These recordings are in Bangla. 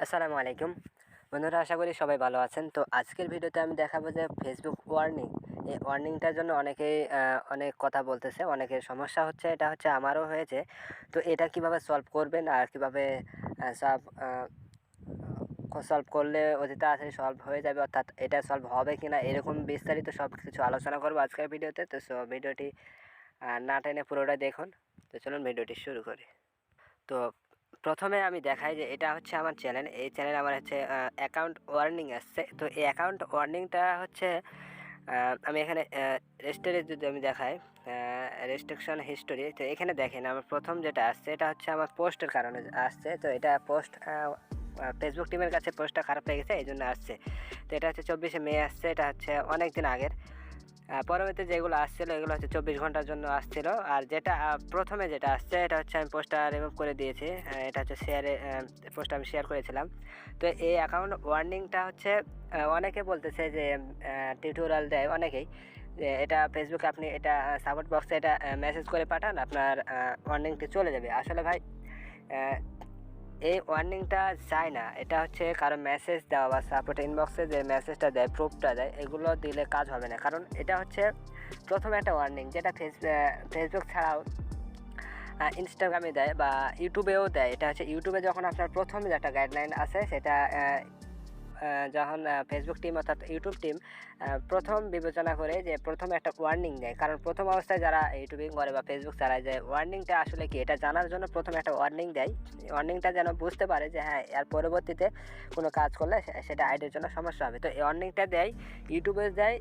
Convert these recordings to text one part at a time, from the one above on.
আসসালামু আলাইকুম বন্ধুরা, আশা করি সবাই ভালো আছেন। তো আজকের ভিডিওতে আমি দেখাবো যে ফেসবুক ওয়ার্নিং, এই ওয়ার্নিংটার জন্য অনেকেই অনেক কথা বলতেছে, অনেকের সমস্যা হচ্ছে, এটা হচ্ছে আমারও হয়েছে। তো এটা কিভাবে সলভ করবেন আর কিভাবে সলভ করলে অতি তাড়াতাড়ি সলভ হয়ে যাবে, অর্থাৎ এটা সলভ হবে কিনা এরকম বিস্তারিত সব কিছু আলোচনা করবো আজকের ভিডিওতে। তো ভিডিওটি না টেনে পুরোটা দেখুন। তো চলুন ভিডিওটি শুরু করি। তো প্রথমে আমি দেখাই যে এটা হচ্ছে আমার চ্যানেল। এই চ্যানেলে আমার হচ্ছে অ্যাকাউন্ট ওয়ার্নিং আসছে। তো এই অ্যাকাউন্ট ওয়ার্নিংটা হচ্ছে আমি এখানে রেস্টেরে যদি আমি দেখাই রেস্ট্রিকশন হিস্টোরি, তো এখানে দেখেন আমার প্রথম যেটা আসছে এটা হচ্ছে আমার পোস্টের কারণে আসছে। তো এটা পোস্ট ফেসবুক টিমের কাছে পোস্টটা খারাপ হয়ে গেছে, এই জন্য আসছে। তো এটা হচ্ছে 24শে মে আসছে, এটা হচ্ছে অনেক দিন আগের। পরবর্তীতে যেগুলো আসছিলো এগুলো হচ্ছে 24 ঘন্টার জন্য আসছিলো। আর যেটা প্রথমে যেটা আসছে এটা হচ্ছে আমি পোস্টটা রিমুভ করে দিয়েছি। এটা হচ্ছে শেয়ারে পোস্টটা আমি শেয়ার করেছিলাম। তো এই অ্যাকাউন্ট ওয়ার্নিংটা হচ্ছে অনেকে বলতেছে যে টিউটোরিয়াল দেয় অনেকেই, যে এটা ফেসবুকে আপনি এটা সাপোর্ট বক্সে এটা মেসেজ করে পাঠান, আপনার ওয়ার্নিংটি চলে যাবে। আসলে ভাই এই ওয়ার্নিংটা চাই না। এটা হচ্ছে কারো মেসেজ দেওয়া বা সাপোর্ট ইনবক্সে যে মেসেজটা দেয়, প্রুফটা দেয়, এগুলো দিলে কাজ হবে না। কারণ এটা হচ্ছে প্রথমে একটা ওয়ার্নিং, যেটা ফেসবুক ছাড়াও ইনস্টাগ্রামে দেয় বা ইউটিউবেও দেয়। এটা হচ্ছে ইউটিউবে যখন আপনার প্রথম যেটা গাইডলাইন আছে সেটা যখন ফেসবুক টিম অর্থাৎ ইউটিউব টিম প্রথম বিবেচনা করে যে প্রথমে একটা ওয়ার্নিং দেয়। কারণ প্রথম অবস্থায় যারা ইউটিউবিং করে বা ফেসবুক চালায়, যে ওয়ার্নিংটা আসলে কি এটা জানার জন্য প্রথমে একটা ওয়ার্নিং দেয়। ওয়ার্নিংটা যেন বুঝতে পারে যে হ্যাঁ, এর পরবর্তীতে কোনো কাজ করলে সেটা আইডির জন্য সমস্যা হবে। তো এই ওয়ার্নিংটা দেয়, ইউটিউবে দেয়,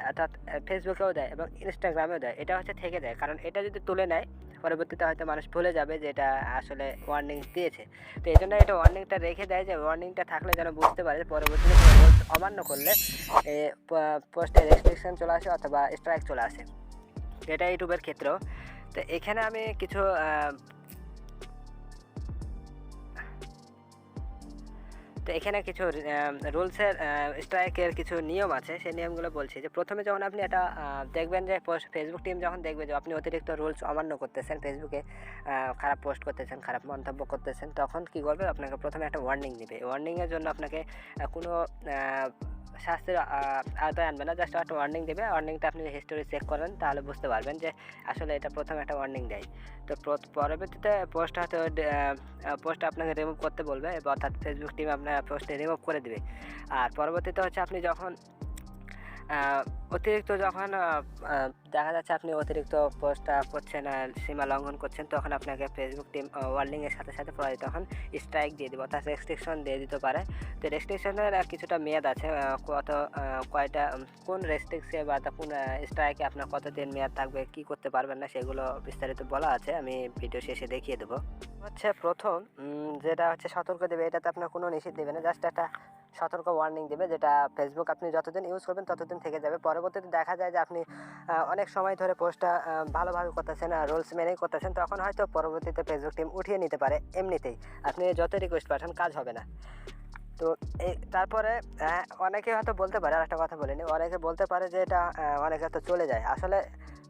অর্থাৎ ফেসবুকেও দেয় এবং ইনস্টাগ্রামেও দেয়। এটা হচ্ছে থেকে দেয়, কারণ এটা যদি তুলে নেয় পরবর্তীতে হয়তো মানুষ ভুলে যাবে যে এটা আসলে ওয়ার্নিং দিয়েছে। তো এই জন্য এটা ওয়ার্নিংটা রেখে দেয়, যে ওয়ার্নিংটা থাকলে যেন বুঝতে পারে পরবর্তীতে রুলস অমান্য করলে পোস্টে রেস্ট্রিকশন চলে আসে অথবা স্ট্রাইক চলে আসে। এটা ইউটিউবের ক্ষেত্রেও। তো এখানে আমি কিছু রুলসের স্ট্রাইকের কিছু নিয়ম আছে, সেই নিয়মগুলো বলছি। যে প্রথমে যখন আপনি এটা দেখবেন যে ফেসবুক টিম যখন দেখবে যে আপনি অতিরিক্ত রুলস অমান্য করতেছেন, ফেসবুকে খারাপ পোস্ট করতেছেন, খারাপ মন্তব্য করতেছেন, তখন কী করবে, আপনাকে প্রথমে একটা ওয়ার্নিং দেবে। ওয়ার্নিংয়ের জন্য আপনাকে কোনো শাস্তির আওতায় আনবে না, জাস্ট একটা ওয়ার্নিং দেবে। ওয়ার্নিংটা আপনি হিস্টোরি চেক করেন, তাহলে বুঝতে পারবেন যে আসলে এটা প্রথমে একটা ওয়ার্নিং দেয়। তো পরবর্তীতে পোস্টটা আপনাকে রিমুভ করতে বলবে, অর্থাৎ ফেসবুক টিম আপনার পোস্টে রিমুভ করে দেবে। আর পরবর্তীতে হচ্ছে আপনি যখন অতিরিক্ত দেখা যাচ্ছে আপনি অতিরিক্ত পোস্টটা করছেন, সীমা লঙ্ঘন করছেন, তখন আপনাকে ফেসবুক টিম ওয়ার্নিংয়ের সাথে সাথে পরে তখন স্ট্রাইক দিয়ে দেবে, অর্থাৎ রেস্ট্রিকশন দিয়ে দিতে পারে। তো রেস্ট্রিকশনের কিছুটা মেয়াদ আছে, কয়টা কোন রেস্ট্রিকশন বা কোন স্ট্রাইকে আপনার কতদিন মেয়াদ থাকবে, কি করতে পারবেন না, সেগুলো বিস্তারিত বলা আছে, আমি ভিডিও শেষে দেখিয়ে দেবো। হচ্ছে প্রথম যেটা হচ্ছে সতর্ক দেবে, এটাতে আপনার কোনো নিষেধ দেবে না, জাস্ট একটা সতর্ক ওয়ার্নিং দেবে, যেটা ফেসবুক আপনি যতদিন ইউজ করবেন ততদিন থেকে যাবে। পরবর্তীতে দেখা যায় যে আপনি অনেক সময় ধরে পোস্টটা ভালোভাবে করতেছেন, রুলস মেনেই করতেছেন, তখন হয়তো পরবর্তীতে ফেসবুক টিম উঠিয়ে নিতে পারে এমনিতেই। আপনি যত রিকোয়েস্ট পাঠান কাজ হবে না। তো তারপরে অনেকে হয়তো বলতে পারে, আর একটা কথা বলিনি, অনেকে বলতে পারে যে এটা অনেকে হয়তো চলে যায়। আসলে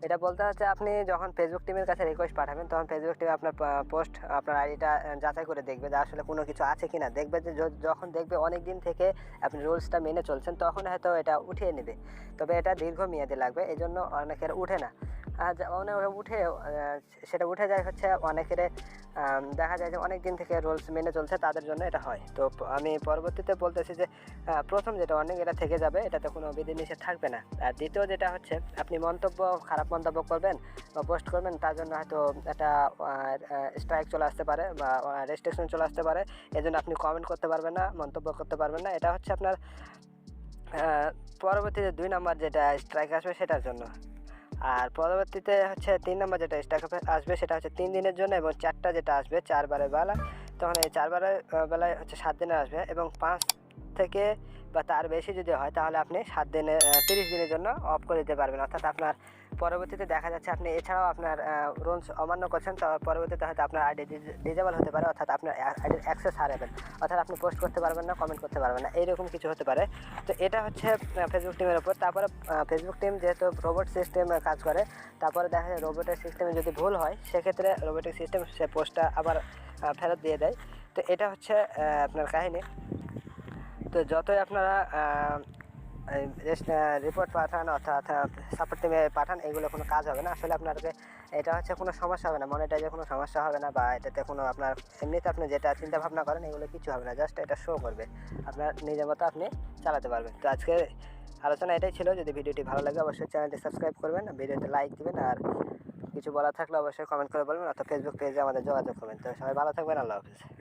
এটা বলতে হচ্ছে আপনি যখন ফেসবুক টিমের কাছে রিকোয়েস্ট পাঠাবেন, তখন ফেসবুক টিম আপনার পোস্ট, আপনার আইডিটা যাচাই করে দেখবে যে আসলে কোনো কিছু আছে কি না। দেখবে যে যখন দেখবে অনেক দিন থেকে আপনি রুলসটা মেনে চলছেন, তখন হয়তো এটা উঠিয়ে নেবে। তবে এটা দীর্ঘমেয়াদী লাগবে, এই জন্য অনেকের উঠে না। সেটা উঠে যায় হচ্ছে অনেকের দেখা যায় যে অনেক দিন থেকে রুলস মেনে চলছে, তাদের জন্য এটা হয়। তো আমি পরবর্তীতে বলতেছি যে প্রথম যেটা অনেক এটা থেকে যাবে, এটাতে কোনো বিধিনিষেধ থাকবে না। আর দ্বিতীয় যেটা হচ্ছে আপনি খারাপ মন্তব্য করবেন বা পোস্ট করবেন, তার জন্য হয়তো একটা স্ট্রাইক চলে আসতে পারে বা রেস্ট্রিকশন চলে আসতে পারে। এই জন্য আপনি কমেন্ট করতে পারবেন না, মন্তব্য করতে পারবেন না। এটা হচ্ছে আপনার পরবর্তীতে 2 নম্বর যেটা স্ট্রাইক আসবে সেটার জন্য। আর পরবর্তীতে হচ্ছে 3 নম্বর যেটা স্ট্রাইক আসবে সেটা হচ্ছে 3 দিনের জন্য, এবং 4টা যেটা আসবে 4 বারের বেলা, তখন এই 4 বারের বেলায় হচ্ছে 7 দিনের আসবে, এবং 5 থেকে বা তার বেশি যদি হয় তাহলে আপনি 30 দিনের জন্য অফ করে দিতে পারবেন। অর্থাৎ আপনার পরবর্তীতে দেখা যাচ্ছে আপনি এছাড়াও আপনার রুলস অমান্য করছেন, তো পরবর্তীতে হয়তো আপনার আইডি ডিজেবল হতে পারে, অর্থাৎ আপনার আইডির অ্যাক্সেস হারাবেন, অর্থাৎ আপনি পোস্ট করতে পারবেন না, কমেন্ট করতে পারবেন না, এইরকম কিছু হতে পারে। তো এটা হচ্ছে ফেসবুক টিমের উপর। তারপরে ফেসবুক টিম যেহেতু রোবট সিস্টেমে কাজ করে, তারপরে দেখা যায় রোবটের সিস্টেমে যদি ভুল হয়, সেক্ষেত্রে রোবটিক সিস্টেম সে পোস্টটা আবার ফেরত দিয়ে দেয়। তো এটা হচ্ছে আপনার কাহিনী। তো যতই আপনারা রিপোর্ট পাঠান অর্থাৎ সাপোর্ট টিমে পাঠান, এগুলো কোনো কাজ হবে না। আসলে আপনাকে এটা হচ্ছে কোনো সমস্যা হবে না, মনিটাইজে কোনো সমস্যা হবে না, বা এটাতে কোনো আপনার এমনিতে আপনি যেটা চিন্তা ভাবনা করেন এগুলো কিছু হবে না, জাস্ট এটা শো করবে, আপনার নিজের মতো আপনি চালাতে পারবেন। তো আজকে আলোচনা এটাই ছিল। যদি ভিডিওটি ভালো লাগে অবশ্যই চ্যানেলটি সাবস্ক্রাইব করবেন, ভিডিওতে লাইক দিবেন, আর কিছু বলার থাকলে অবশ্যই কমেন্ট করে বলবেন, অথবা ফেসবুক পেজে আমাদের যোগাযোগ করবেন। তো সবাই ভালো থাকবেন, আল্লাহ হাফিজ।